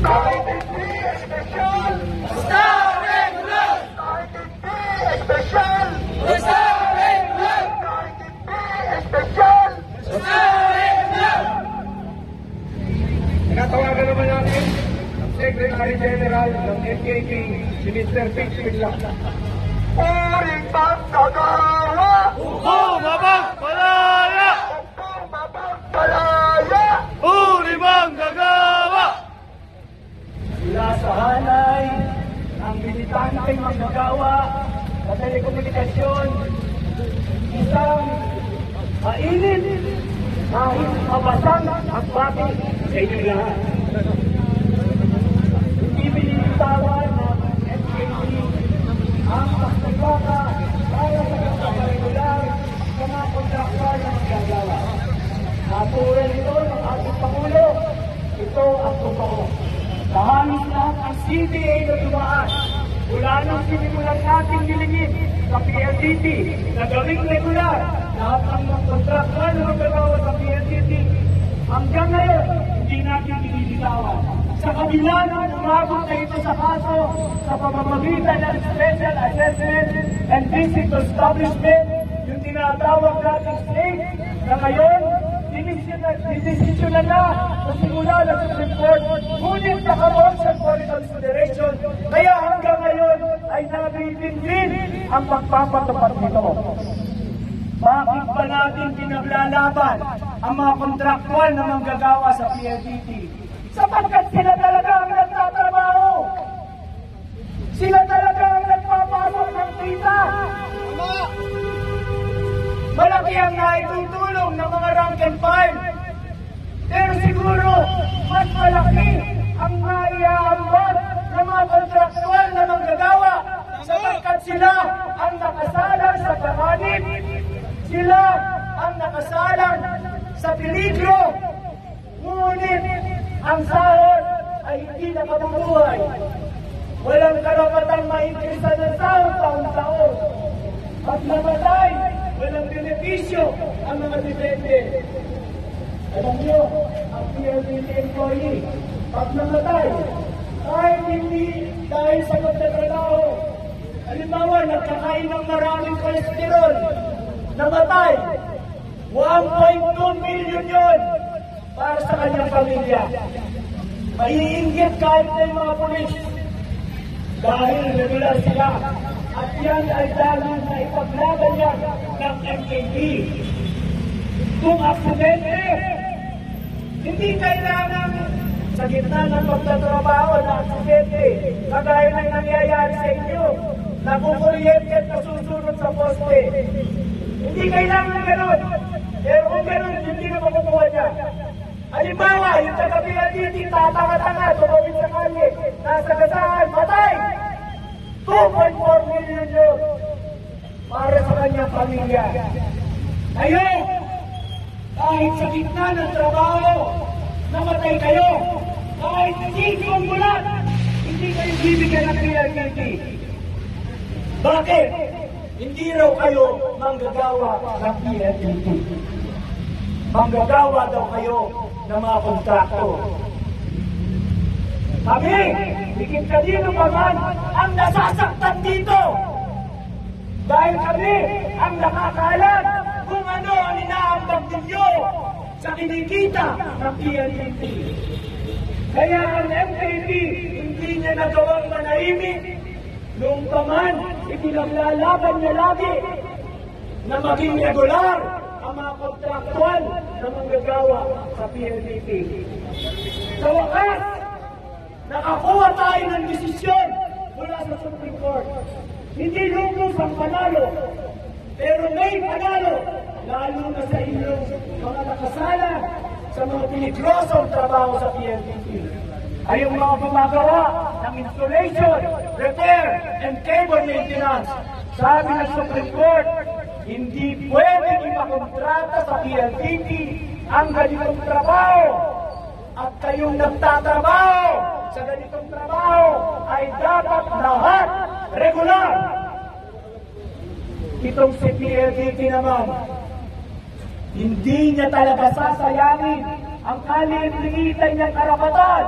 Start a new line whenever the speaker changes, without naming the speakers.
Kahit hindi espesyal,
basta regular!
kahit hindi espesyal,
Basta regular!
kahit hindi espesyal.
Basta regular!
Tinatawagan naman natin ang Secretary General ng NKP, si Mr. Pix Pinlac.
Uring manggagawa,
Hukom mapagpalaya!
hukom mapagpalaya.
Uri manggagawa!
Mula sa hanay ng militanteng manggagawa sa telekomunikasyon, isang mainit kahit mabasang at bati sa inyo lahat. Hindi binibitawan ng NKP ang pagsagaka para sa pagpaparegular sa mga kontraktwal na manggagawa. Natural ito ng ating Pangulo. Ito ang totoo. Sa halos lahat ang CBA na dumaan, mula nang sinimulan natin nilingin sa PLDT na gawing regular lahat ng mga kontraktwal na manggagawa sa PLDT. Hanggang ngayon, hindi natin binibitawan. Sa kabila ng umabot na ito sa kaso sa pamamagitan ng Special Assessment and Visit Establishment, yung tinatawag natin state, na ngayon, dinisisyonan na sa simula ng Supreme Court, ngunit nakaroon sa Foreign Consideration, kaya hanggang ngayon ay nabitinbin ang pagpapatupad nito. Bakit ba natin pinaglalaban ang mga kontraktwal na manggagawa sa PLDT? Sapagkat sila talaga ang nagtatrabaho. Sila talaga ang nagpapasok ng kita. Malaki ang naitutulong ng mga rank and file. Pero siguro, mas malaki ang naiaambag ng mga kontraktwal na manggagawa sapagkat sila ang nakasalang sa panganib. Sila ang nakasalang sa peligro. Ngunit ang sahod ay hindi nakabubuhay. Walang karapatang maingkrisa ng sahod taon-taon. Pag namatay, walang benepisyo ang mga depende. Alam niyo, ang PLDT employee, pag namatay, kahit hindi dahil sa pagtatrabaho, halimbawa, nagkakain ng maraming kolesterol, namatay, 1.2 million yun para sa kanyang pamilya. Maiinggit kahit na yung mga pulis dahil regular sila. At yan ay dahil na ipaglaban yan ng MKP. Kung aksidente, hindi kailangan sa gitna ng pagtatrabaho na aksidente, kagaya ng nangyayari sa inyo, nakukuryente at nasusunod sa poste. Hindi kailangan gano'n. Pero kung gano'n, hindi na makukuha niya. Halimbawa, yung taga-PLDT, tatanga-tanga, tumawid sa kalye, nasa gasaan, patay! 2.4 million yun para sa kanyang pamilya. Ngayon, kahit sa gitna ng trabaho, namatay kayo, kahit hindi umulan, hindi kayo bibigyan ng PLDT. Bakit? Hindi raw kayo manggagawa ng PLDT. Manggagawa daw kayo ng mga kontrakto. Kami, higit kanino pa man ang nasasaktan dito. Dahil kami ang nakakalam kung ano ang inaambag ninyo sa kinikita ng PLDT. Kaya ang MKP hindi niya nagawang manahimik. Noong pa man, ipinaglalaban niya lagi na maging regular ang mga kontraktual na manggagawa sa PLDT. Sa wakas, nakakuha tayo ng desisyon mula sa Supreme Court. Hindi lubos ang panalo, pero may panalo, lalo na sa inyong mga nakasala sa mga peligrosong trabaho sa PLDT. Ay yung mga gumagawa ng installation, repair, and cable maintenance. Sabi ng Supreme Court, hindi pwedeng ipakontrata sa PLDT ang ganitong trabaho. At kayong nagtatrabaho sa ganitong trabaho ay dapat lahat regular. Itong si PLDT naman, hindi niya talaga sasayangin ang kaliliitan niyang karapatan